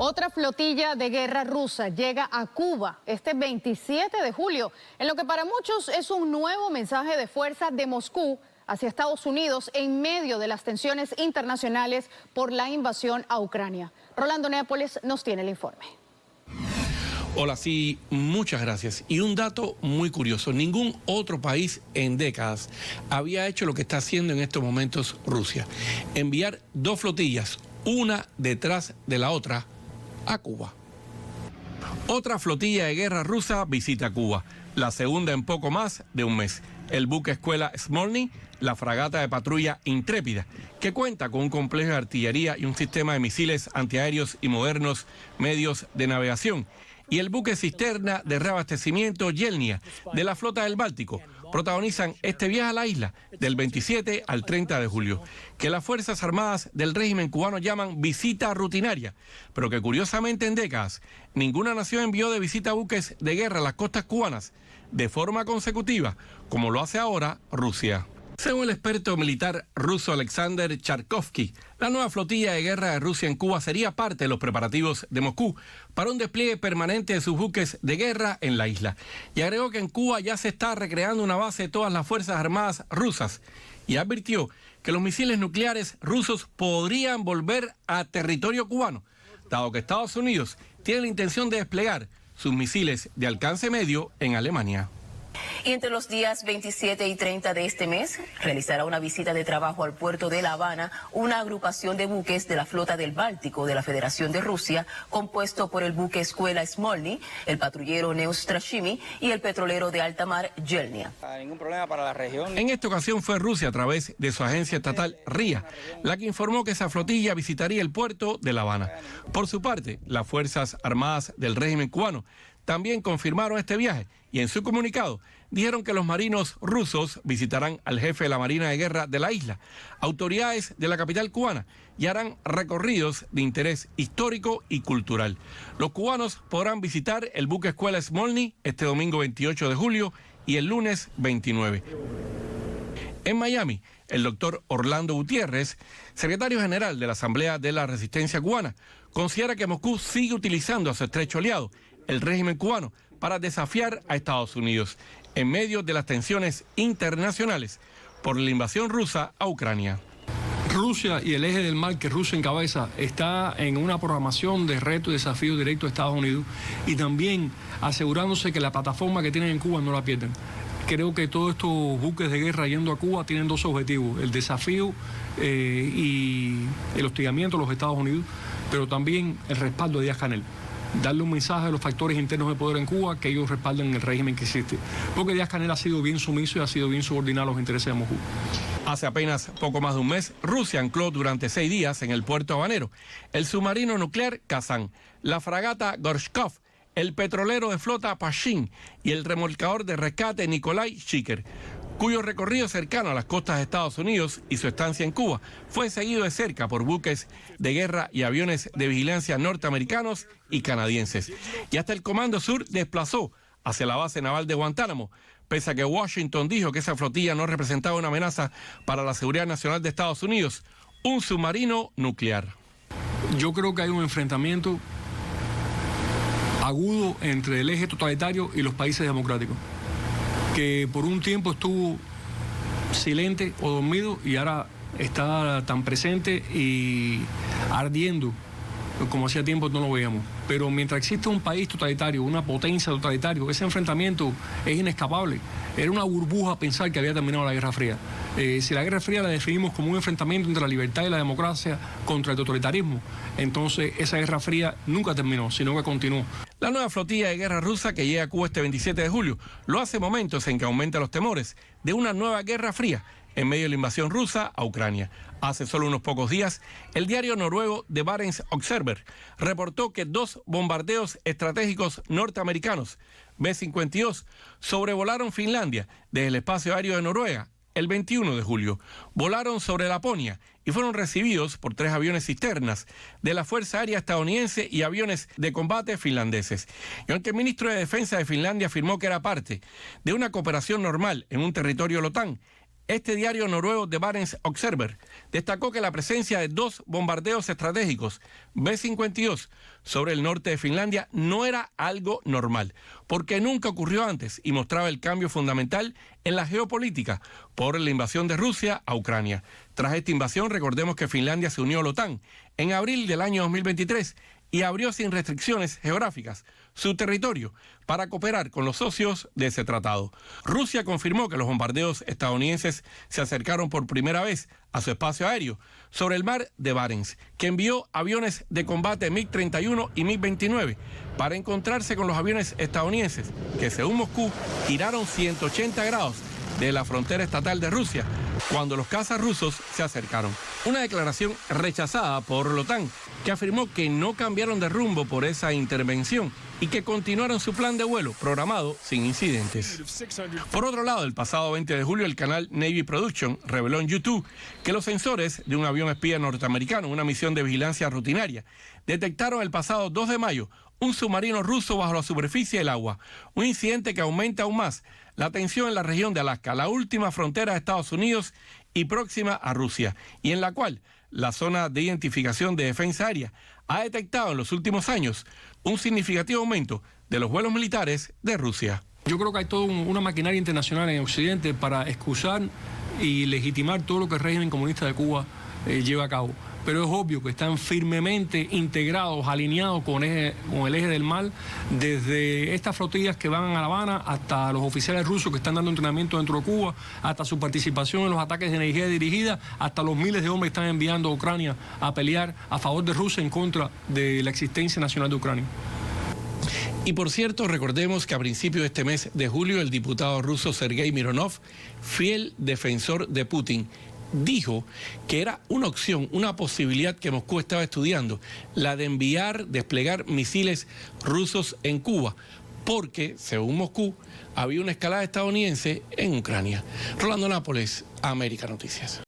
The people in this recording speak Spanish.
Otra flotilla de guerra rusa llega a Cuba este 27 de julio, en lo que para muchos es un nuevo mensaje de fuerza de Moscú hacia Estados Unidos en medio de las tensiones internacionales por la invasión a Ucrania. Rolando Nápoles nos tiene el informe. Hola, sí, muchas gracias. Y un dato muy curioso, ningún otro país en décadas había hecho lo que está haciendo en estos momentos Rusia. Enviar dos flotillas, una detrás de la otra, a Cuba. Otra flotilla de guerra rusa visita Cuba, la segunda en poco más de un mes. El buque escuela Smolny, la fragata de patrulla Intrépida, que cuenta con un complejo de artillería y un sistema de misiles antiaéreos y modernos medios de navegación. Y el buque cisterna de reabastecimiento Yelnya, de la flota del Báltico, protagonizan este viaje a la isla del 27 al 30 de julio, que las Fuerzas Armadas del régimen cubano llaman visita rutinaria, pero que curiosamente en décadas ninguna nación envió de visita buques de guerra a las costas cubanas de forma consecutiva, como lo hace ahora Rusia. Según el experto militar ruso Alexander Charkovsky, la nueva flotilla de guerra de Rusia en Cuba sería parte de los preparativos de Moscú para un despliegue permanente de sus buques de guerra en la isla. Y agregó que en Cuba ya se está recreando una base de todas las Fuerzas Armadas rusas y advirtió que los misiles nucleares rusos podrían volver a territorio cubano, dado que Estados Unidos tiene la intención de desplegar sus misiles de alcance medio en Alemania. Y entre los días 27 y 30 de este mes realizará una visita de trabajo al puerto de La Habana una agrupación de buques de la flota del Báltico de la Federación de Rusia, compuesto por el buque escuela Smolny, el patrullero Neustrashimy y el petrolero de alta mar Yelnya. Ningún problema para la región. En esta ocasión fue Rusia a través de su agencia estatal RIA la que informó que esa flotilla visitaría el puerto de La Habana. Por su parte, las Fuerzas Armadas del régimen cubano también confirmaron este viaje y en su comunicado dijeron que los marinos rusos visitarán al jefe de la Marina de Guerra de la isla, autoridades de la capital cubana, y harán recorridos de interés histórico y cultural. Los cubanos podrán visitar el buque escuela Smolny este domingo 28 de julio y el lunes 29. En Miami, el doctor Orlando Gutiérrez, secretario general de la Asamblea de la Resistencia Cubana, considera que Moscú sigue utilizando a su estrecho aliado, el régimen cubano, para desafiar a Estados Unidos en medio de las tensiones internacionales por la invasión rusa a Ucrania. Rusia y el eje del mal que Rusia encabeza está en una programación de reto y desafío directo a Estados Unidos y también asegurándose que la plataforma que tienen en Cuba no la pierden. Creo que todos estos buques de guerra yendo a Cuba tienen dos objetivos, el desafío y el hostigamiento a los Estados Unidos, pero también el respaldo de Díaz-Canel. Darle un mensaje a los factores internos de poder en Cuba que ellos respalden el régimen que existe. Porque Díaz-Canel ha sido bien sumiso y ha sido bien subordinado a los intereses de Moscú. Hace apenas poco más de un mes, Rusia ancló durante 6 días en el puerto habanero el submarino nuclear Kazán, la fragata Gorshkov, el petrolero de flota Pashin y el remolcador de rescate Nikolai Shiker, cuyo recorrido cercano a las costas de Estados Unidos y su estancia en Cuba fue seguido de cerca por buques de guerra y aviones de vigilancia norteamericanos y canadienses. Y hasta el Comando Sur desplazó hacia la base naval de Guantánamo, pese a que Washington dijo que esa flotilla no representaba una amenaza para la seguridad nacional de Estados Unidos, un submarino nuclear. Yo creo que hay un enfrentamiento agudo entre el eje totalitario y los países democráticos, que por un tiempo estuvo silente o dormido y ahora está tan presente y ardiendo como hacía tiempo no lo veíamos. Pero mientras existe un país totalitario, una potencia totalitaria, ese enfrentamiento es inescapable. Era una burbuja pensar que había terminado la Guerra Fría. Si la Guerra Fría la definimos como un enfrentamiento entre la libertad y la democracia contra el totalitarismo, entonces esa Guerra Fría nunca terminó, sino que continuó. La nueva flotilla de guerra rusa que llega a Cuba este 27 de julio lo hace momentos en que aumentan los temores de una nueva Guerra Fría en medio de la invasión rusa a Ucrania. Hace solo unos pocos días, el diario noruego The Barents Observer reportó que 2 bombardeos estratégicos norteamericanos, B-52, sobrevolaron Finlandia desde el espacio aéreo de Noruega el 21 de julio. Volaron sobre Laponia y fueron recibidos por 3 aviones cisternas de la Fuerza Aérea estadounidense y aviones de combate finlandeses. Y aunque el ministro de Defensa de Finlandia afirmó que era parte de una cooperación normal en un territorio de la OTAN, Este diario noruego The Barents Observer destacó que la presencia de 2 bombardeos estratégicos B-52 sobre el norte de Finlandia no era algo normal, porque nunca ocurrió antes y mostraba el cambio fundamental en la geopolítica por la invasión de Rusia a Ucrania. Tras esta invasión, recordemos que Finlandia se unió a la OTAN en abril del año 2023 y abrió sin restricciones geográficas su territorio para cooperar con los socios de ese tratado. Rusia confirmó que los bombardeos estadounidenses se acercaron por primera vez a su espacio aéreo sobre el mar de Barents, que envió aviones de combate MiG-31 y MiG-29 para encontrarse con los aviones estadounidenses, que según Moscú giraron 180 grados de la frontera estatal de Rusia cuando los cazas rusos se acercaron. Una declaración rechazada por la OTAN, que afirmó que no cambiaron de rumbo por esa intervención y que continuaron su plan de vuelo programado sin incidentes. Por otro lado, el pasado 20 de julio, el canal Navy Production reveló en YouTube que los sensores de un avión espía norteamericano, una misión de vigilancia rutinaria, detectaron el pasado 2 de mayo un submarino ruso bajo la superficie del agua, un incidente que aumenta aún más la tensión en la región de Alaska, la última frontera de Estados Unidos y próxima a Rusia, y en la cual la zona de identificación de defensa aérea ha detectado en los últimos años un significativo aumento de los vuelos militares de Rusia. Yo creo que hay toda una maquinaria internacional en Occidente para excusar y legitimar todo lo que el régimen comunista de Cuba lleva a cabo. Pero es obvio que están firmemente integrados, alineados con el eje del mal, desde estas flotillas que van a La Habana hasta los oficiales rusos que están dando entrenamiento dentro de Cuba, hasta su participación en los ataques de energía dirigida, hasta los miles de hombres que están enviando a Ucrania a pelear a favor de Rusia en contra de la existencia nacional de Ucrania. Y por cierto, recordemos que a principios de este mes de julio, el diputado ruso Sergei Mironov, fiel defensor de Putin, dijo que era una opción, una posibilidad que Moscú estaba estudiando, la de desplegar misiles rusos en Cuba, porque, según Moscú, había una escalada estadounidense en Ucrania. Rolando Nápoles, América Noticias.